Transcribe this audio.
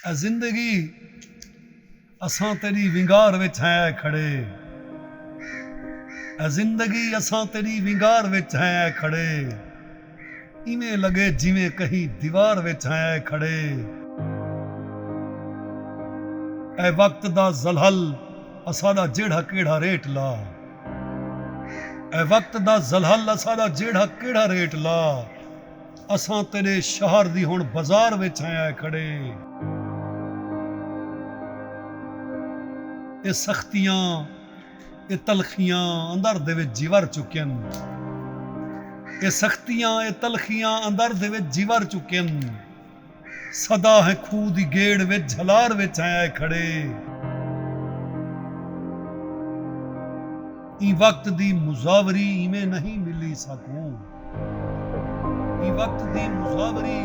ऐ जिंदगी असां तेरी विंगार विच हैं खड़े, ऐ जिंदगी असां तेरी विंगार विच हैं खड़े, इवें लगे जिवें कहीं दीवार विच हैं खड़े। ऐ वक्त दा ज़लहल असादा जेड़ा केड़ा रेट ला, ऐ वक्त दा ज़लहल असादा जेड़ा केड़ा रेट ला, असां तेरे शहर दी हुण बाजार विच हैं खड़े। ये सख्तियां ये तलखियां अंदर दे विच जीवर चुकन, ये सख्तियां ये तलखियां अंदर दे विच जीवर चुकन, सदा है खूह दी गेड़ विच झलार विच हैं खड़े। ई वक्त दी मुजावरी इवें नहीं मिली सकूं, ई वक्त दी मुजावरी